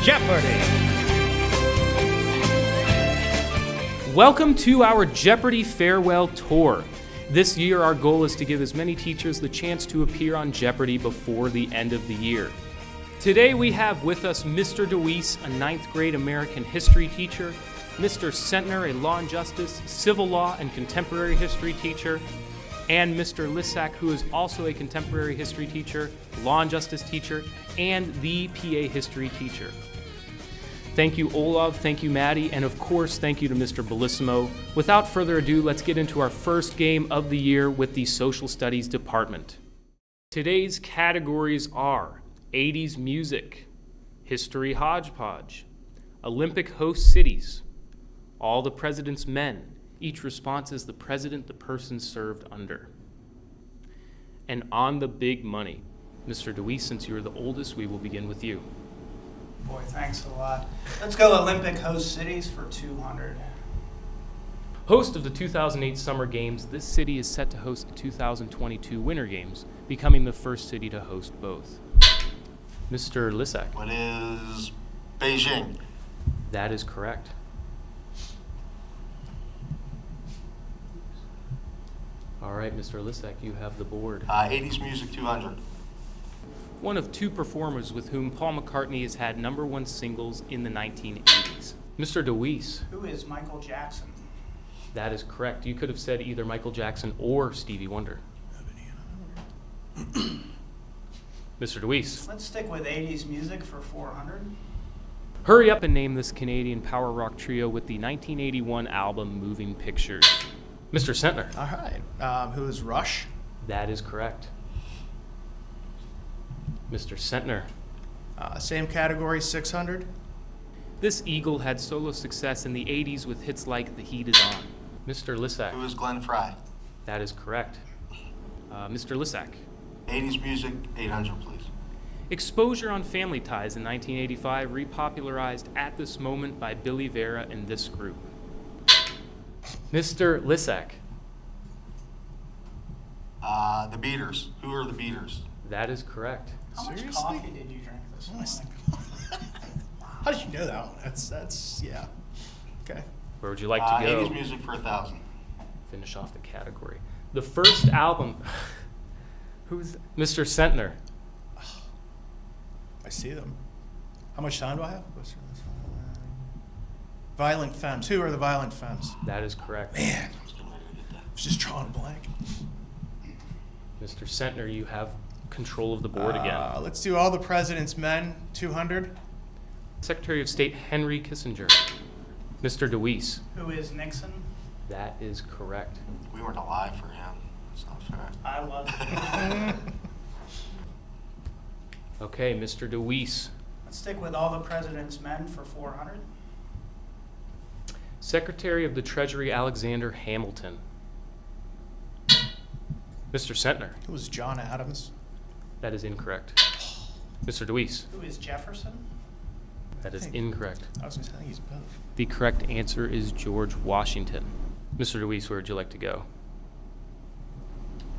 Jeopardy! Welcome to our Jeopardy Farewell Tour. This year, our goal is to give as many teachers the chance to appear on Jeopardy before the end of the year. Today, we have with us Mr. DeWeese, a 9th grade American history teacher, Mr. Sentner, a law and justice, civil law, and contemporary history teacher, and Mr. Lisack, who is also a contemporary history teacher, law and justice teacher, and the PA history teacher. Thank you, Olav, thank you, Maddy, and of course, thank you to Mr. Bellissimo. Without further ado, let's get into our first game of the year with the Social Studies Department. Today's categories are 80s music, history hodgepodge, Olympic host cities, all the president's men. Each response is the president the person served under. And on the big money. Mr. DeWeese, since you're the oldest, we will begin with you. Boy, thanks a lot. Let's go Olympic host cities for 200. Host of the 2008 Summer Games, this city is set to host the 2022 Winter Games, becoming the first city to host both. Mr. Lisack. What is Beijing? That is correct. All right, Mr. Lisack, you have the board. 80s music 200. One of two performers with whom Paul McCartney has had #1 singles in the 1980s. Mr. DeWeese. Who is Michael Jackson? That is correct. You could have said either Michael Jackson or Stevie Wonder. Mr. DeWeese. Let's stick with 80s music for 400. Hurry up and name this Canadian power rock trio with the 1981 album Moving Pictures. Mr. Sentner. All right. Who is Rush? That is correct. Mr. Sentner. Same category, 600. This Eagle had solo success in the 80s with hits like The Heat Is On. Mr. Lisack. Who is Glenn Frey? That is correct. Mr. Lisack. 80s music 800, please. Exposure on Family Ties in 1985 repopularized At This Moment by Billy Vera and this group. Mr. Lisack. The Beaters. Who are the Beaters? That is correct. How much Seriously? coffee did you drink this morning? How did you know that one? That's yeah. Okay. Where would you like to go? 80s music for 1,000. Finish off the category. The first album. Who's Mr. Sentner? I see them. How much time do I have? Violent Femmes. Who are the Violent Femmes? That is correct. Man, I was just drawing a blank. Mr. Sentner, you have control of the board again. Let's do All the President's Men, 200. Secretary of State Henry Kissinger. Mr. DeWeese. Who is Nixon? That is correct. We weren't alive for him. It's not fair. I love it. Okay, Mr. DeWeese. Let's stick with All the President's Men for 400. Secretary of the Treasury Alexander Hamilton. Mr. Sentner. Who was John Adams? That is incorrect. Mr. DeWeese. Who is Jefferson? That is Thank- incorrect. I was going to say he's both. The correct answer is George Washington. Mr. DeWeese, where would you like to go?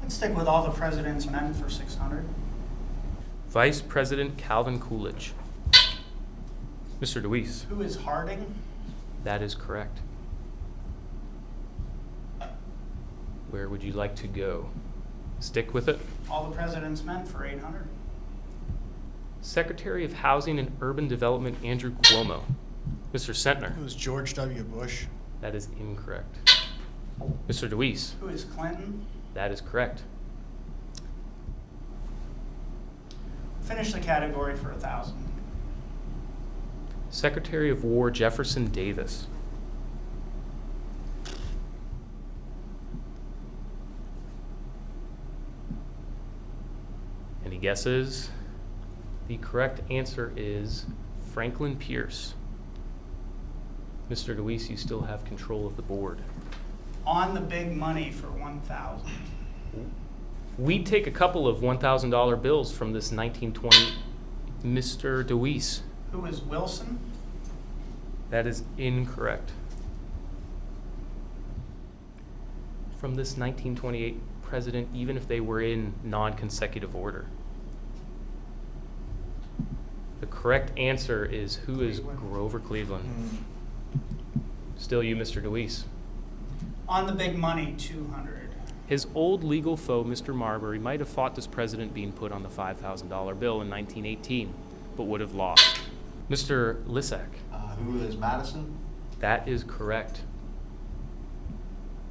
Let's stick with All the President's Men for 600. Vice President Calvin Coolidge. Mr. DeWeese. Who is Harding? That is correct. Where would you like to go? Stick with it. All the President's Men for 800. Secretary of Housing and Urban Development Andrew Cuomo. Mr. Sentner. Who was George W. Bush? That is incorrect. Mr. DeWeese. Who is Clinton? That is correct. Finish the category for 1,000. Secretary of War Jefferson Davis. Any guesses? The correct answer is Franklin Pierce. Mr. DeWeese, you still have control of the board. On the big money for 1,000. We take a couple of $1,000 bills from this 1920. Mr. DeWeese. Who is Wilson? That is incorrect. From this 1928 president, even if they were in non-consecutive order. The correct answer is who is Grover Cleveland? Still you, Mr. DeWeese. On the big money, 200. His old legal foe, Mr. Marbury, might have fought this president being put on the $5,000 bill in 1918, but would have lost. Mr. Lisack. Who is Madison? That is correct.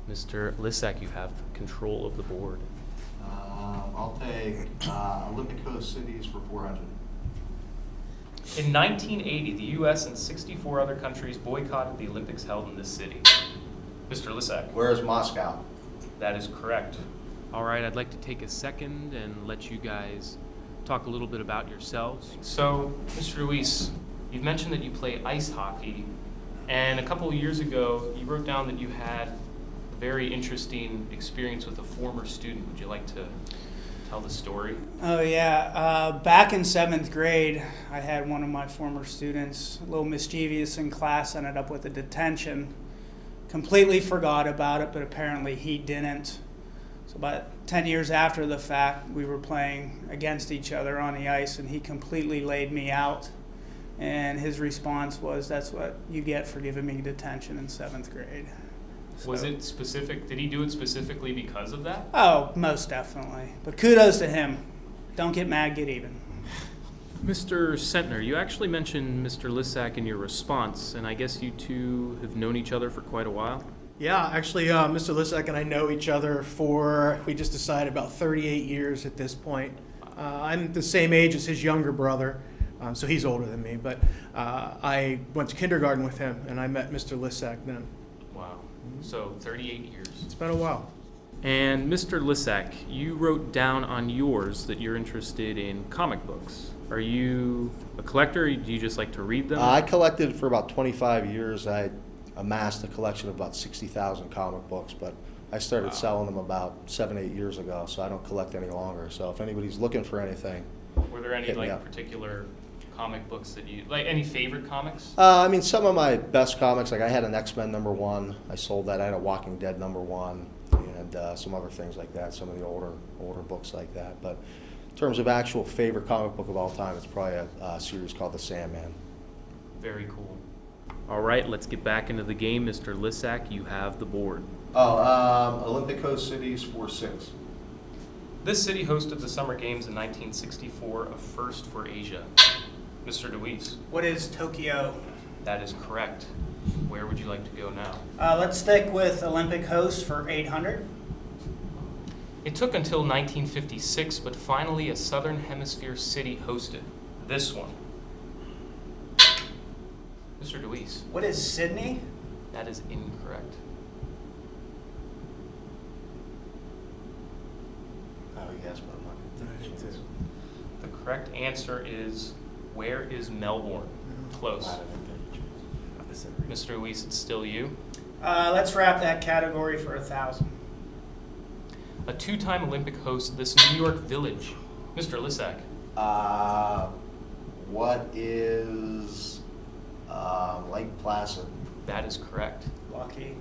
Mr. Lisack, you have control of the board. I'll take Olympic host cities for 400. In 1980, the U.S. and 64 other countries boycotted the Olympics held in this city. Mr. Lisack. Where is Moscow? That is correct. All right, I'd like to take a second and let you guys talk a little bit about yourselves. So, Mr. Deweese, you've mentioned that you play ice hockey, and a couple of years ago, you wrote down that you had a very interesting experience with a former student. Would you like to tell the story? Oh, yeah. Back in 7th grade, I had one of my former students, a little mischievous in class, ended up with a detention. Completely forgot about it, but apparently he didn't. So about 10 years after the fact, we were playing against each other on the ice, and he completely laid me out. And his response was, "That's what you get for giving me detention in 7th grade." Was it specific? Did he do it specifically because of that? Oh, most definitely. But kudos to him. Don't get mad, get even. Mr. Sentner, you actually mentioned Mr. Lisack in your response, and I guess you two have known each other for quite a while. Yeah, actually, Mr. Lisack and I know each other we just decided, about 38 years at this point. I'm the same age as his younger brother, so he's older than me, but I went to kindergarten with him, and I met Mr. Lisack then. Wow. So 38 years. It's been a while. And Mr. Lisack, you wrote down on yours that you're interested in comic books. Are you a collector, or do you just like to read them? I collected for about 25 years. I amassed a collection of about 60,000 comic books, but I started selling them about 7-8 years ago, so I don't collect any longer. So if anybody's looking for anything, Were there any hit me up. particular comic books that you like? Any favorite comics? I mean, some of my best comics, like I had an X-Men #1. I sold that. I had a Walking Dead #1, and some other things like that. Some of the older books like that. But in terms of actual favorite comic book of all time, it's probably a series called The Sandman. Very cool. All right, let's get back into the game. Mr. Lisack, you have the board. Olympic host cities for 6. This city hosted the Summer Games in 1964, a first for Asia. Mr. DeWeese. What is Tokyo? That is correct. Where would you like to go now? Let's stick with Olympic host for 800. It took until 1956, but finally a Southern Hemisphere city hosted this one. Mr. DeWeese. What is Sydney? That is incorrect. Oh, yes, but I'm not. The correct answer is, where is Melbourne? Close. Mr. DeWeese, it's still you. Let's wrap that category for 1,000. A two-time Olympic host, this New York village. Mr. Lisack. What is Lake Placid? That is correct. Lucky.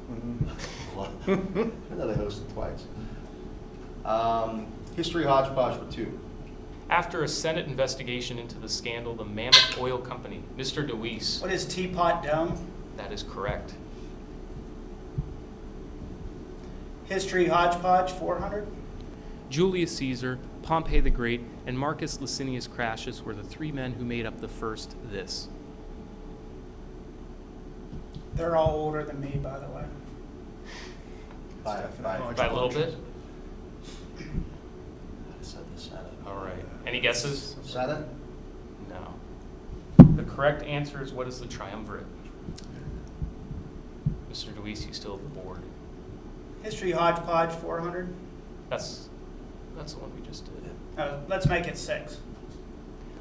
I know they hosted twice. History hodgepodge for 2. After a Senate investigation into the scandal, the Mammoth Oil Company. Mr. DeWeese. What is Teapot Dome? That is correct. History hodgepodge 400. Julius Caesar, Pompey the Great, and Marcus Licinius Crassus were the 3 men who made up the first this. They're all older than me, by the way. By By a little bit? I said the Senate. All right. Any guesses? Senate? No. The correct answer is, what is the triumvirate? Mr. DeWeese, you still have the board. History hodgepodge 400. That's the one we just did. Let's make it 6.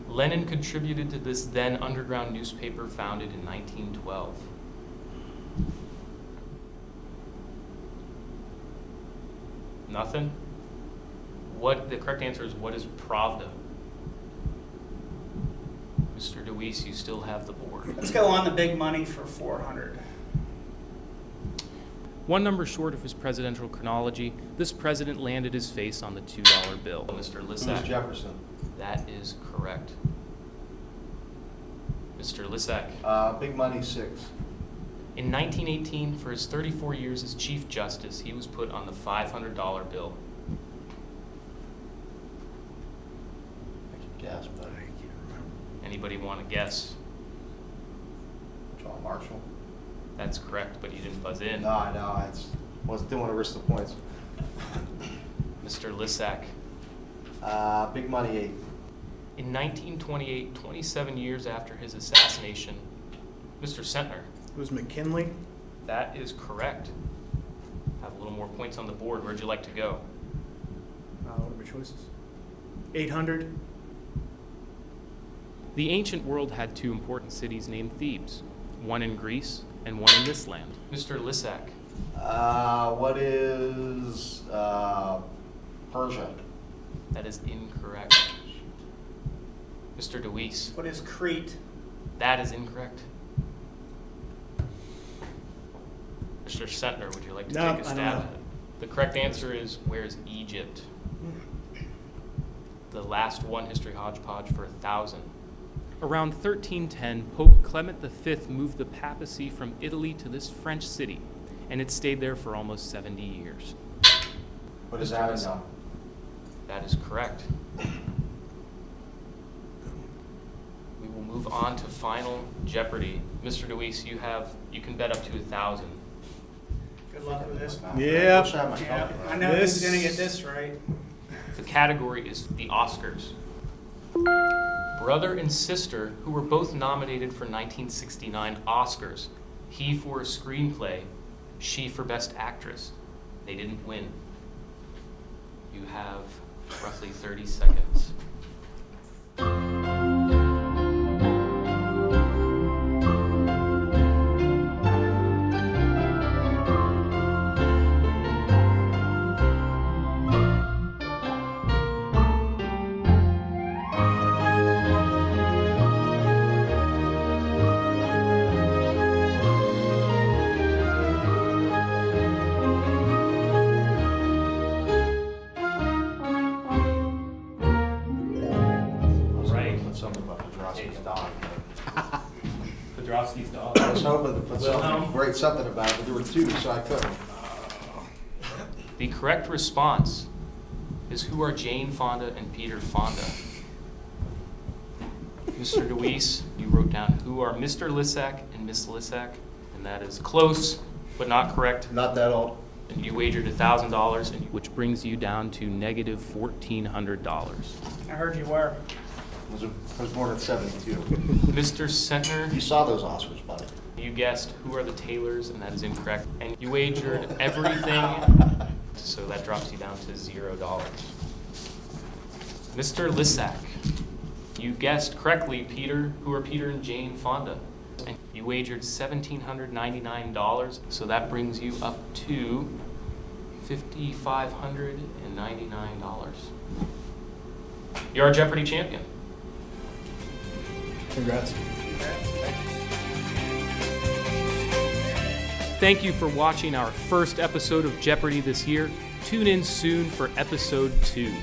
Lenin contributed to this then underground newspaper founded in 1912. Nothing? The correct answer is, what is Pravda? Mr. DeWeese, you still have the board. Let's go on the big money for 400. One number short of his presidential chronology, this president landed his face on the $2 bill. Mr. Who's Lisack. Jefferson? That is correct. Mr. Lisack. Big money, 6. In 1918, for his 34 years as Chief Justice, he was put on the $500 bill. I can guess, but I can't remember. Anybody want to guess? John Marshall? That's correct, but you didn't buzz in. No, I know. I didn't want to risk the points. Mr. Lisack. Big money, 8. In 1928, 27 years after his assassination, Mr. Sentner. It was McKinley. That is correct. Have a little more points on the board. Where'd you like to go? What are my choices? 800. The ancient world had 2 important cities named Thebes, one in Greece and one in this land. Mr. Lisack. What is Persia? That is incorrect. Mr. DeWeese. What is Crete? That is incorrect. Mr. Sentner, would you like to No, take a I don't stab know. at it? The correct answer is, where's Egypt? The last one history hodgepodge for 1,000. Around 1310, Pope Clement V moved the papacy from Italy to this French city, and it stayed there for almost 70 years. What is Avignon? That is correct. We will move on to Final Jeopardy. Mr. DeWeese, you can bet up to 1,000. Good luck with this. Yeah. I wish I had my Yeah, calculator. I know who's gonna get this right. The category is the Oscars. Brother and sister who were both nominated for 1969 Oscars. He for a screenplay, she for Best Actress. They didn't win. You have roughly 30 seconds. Something about Podrowski's dog. Podrowski's dog. I was hoping to put Wilhelm. write something about it, but there were 2, so I couldn't. The correct response is, who are Jane Fonda and Peter Fonda? Mr. DeWeese, you wrote down who are Mr. Lisack and Miss Lisack, and that is close but not correct. Not that old. And you wagered $1,000, which brings you down to negative $1,400. I heard you were. I was born in 72. Mr. Sentner, You saw those Oscars, buddy. you guessed who are the Taylors, and that is incorrect. And you wagered everything, so that drops you down to $0. Mr. Lisack, you guessed correctly who are Peter and Jane Fonda. And you wagered $1,799, so that brings you up to $5,599. You're our Jeopardy champion. Congrats. Thank you for watching our first episode of Jeopardy this year. Tune in soon for episode 2.